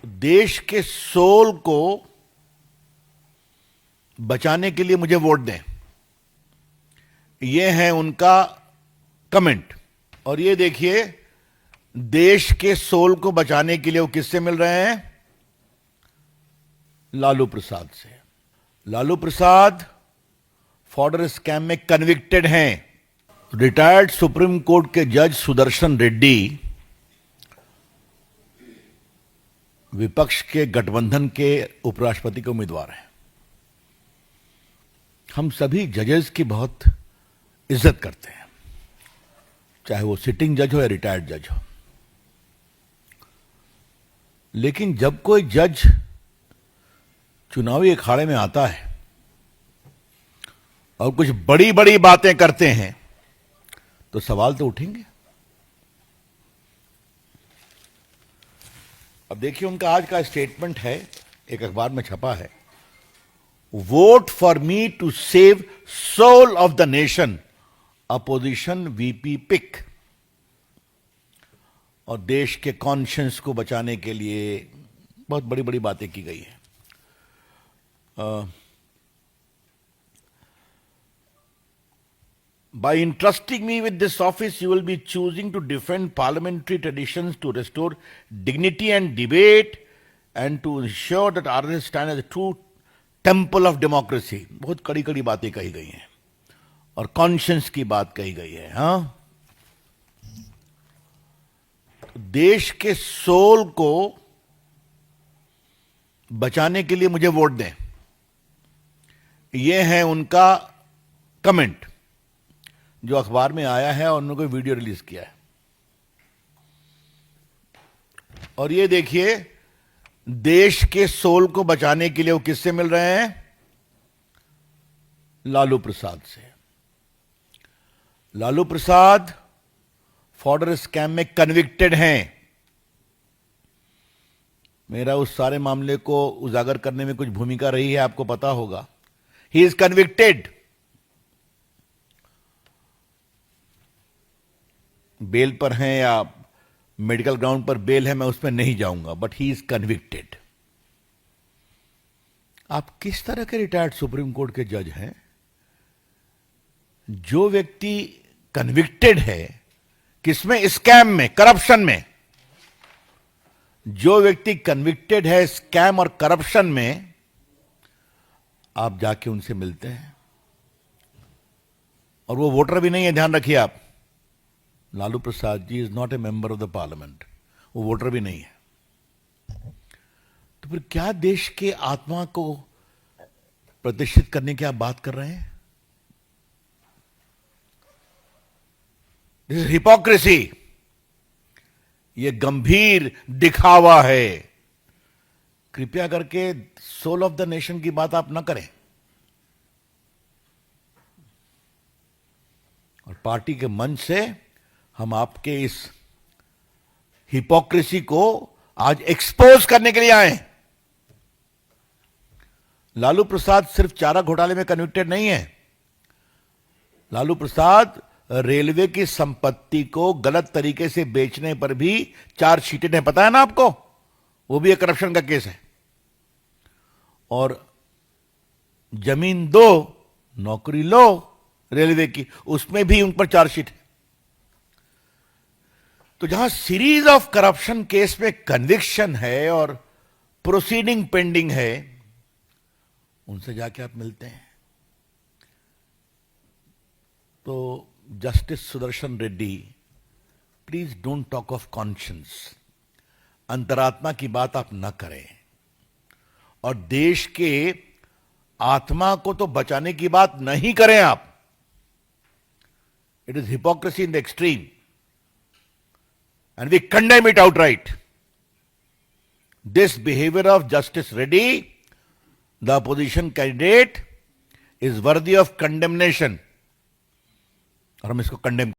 देश के सोल को बचाने के लिए मुझे वोट दें, यह है उनका कमेंट। और ये देखिए, देश के सोल को बचाने के लिए वो किससे मिल रहे हैं? लालू प्रसाद से। लालू प्रसाद फॉर्डर स्कैम में कन्विक्टेड हैं। रिटायर्ड सुप्रीम कोर्ट के जज सुदर्शन रेड्डी विपक्ष के गठबंधन के उपराष्ट्रपति के उम्मीदवार हैं। हम सभी जजेस की बहुत इज्जत करते हैं, चाहे वो सिटिंग जज हो या रिटायर्ड जज हो। लेकिन जब कोई जज चुनावी अखाड़े में आता है और कुछ बड़ी बड़ी बातें करते हैं तो सवाल तो उठेंगे। अब देखिए, उनका आज का स्टेटमेंट है, एक अखबार में छपा है। Vote for me to save soul of the nation, opposition VP pick. और देश के कॉन्शियंस को बचाने के लिए बहुत बड़ी बड़ी बातें की गई है। By entrusting me with this office, you will be choosing to defend parliamentary traditions, to restore dignity and debate, and to ensure that RSS stand as a true temple of democracy. बहुत कड़ी कड़ी बातें कही गई हैं और conscience की बात कही गई है। हाँ, देश के सोल को बचाने के लिए मुझे वोट दें, यह है उनका कमेंट जो अखबार में आया है और उन्होंने कोई वीडियो रिलीज किया है। और ये देखिए, देश के सोल को बचाने के लिए वो किससे मिल रहे हैं? लालू प्रसाद से। लालू प्रसाद फॉर्डर स्कैम में कन्विक्टेड हैं। मेरा उस सारे मामले को उजागर करने में कुछ भूमिका रही है, आपको पता होगा। He is convicted. बेल पर हैं या मेडिकल ग्राउंड पर बेल है, मैं उस पर नहीं जाऊंगा, बट ही इज कन्विक्टेड। आप किस तरह के रिटायर्ड सुप्रीम कोर्ट के जज हैं? जो व्यक्ति कन्विक्टेड है, किसमें? स्कैम में, करप्शन में। जो व्यक्ति कन्विक्टेड है स्कैम और करप्शन में, आप जाके उनसे मिलते हैं। और वो वोटर भी नहीं है, ध्यान रखिए आप। Lalu Prasad ji is not a member of the parliament, वो वोटर भी नहीं है। तो फिर क्या देश के आत्मा को प्रतिष्ठित करने की आप बात कर रहे हैं? This is hypocrisy. ये गंभीर दिखावा है। कृपया करके सोल ऑफ द नेशन की बात आप ना करें। और पार्टी के मंच से हम आपके इस हिपोक्रेसी को आज एक्सपोज करने के लिए आए। लालू प्रसाद सिर्फ चारा घोटाले में कन्विक्टेड नहीं है। लालू प्रसाद रेलवे की संपत्ति को गलत तरीके से बेचने पर भी चार्जशीटेड है, पता है ना आपको? वो भी एक करप्शन का केस है। और जमीन दो, नौकरी लो रेलवे की, उसमें भी उन पर चार्जशीट है। तो जहां सीरीज ऑफ करप्शन केस में कन्विक्शन है और प्रोसीडिंग पेंडिंग है, उनसे जाके आप मिलते हैं। तो justice Sudarshan Reddy, please don't talk of conscience. अंतरात्मा की बात आप न करें। और देश के आत्मा को तो बचाने की बात नहीं करें आप। It is hypocrisy in the extreme and we condemn it outright. This behavior of Justice Reddy, the opposition candidate, is worthy of condemnation. और हम इसको condemn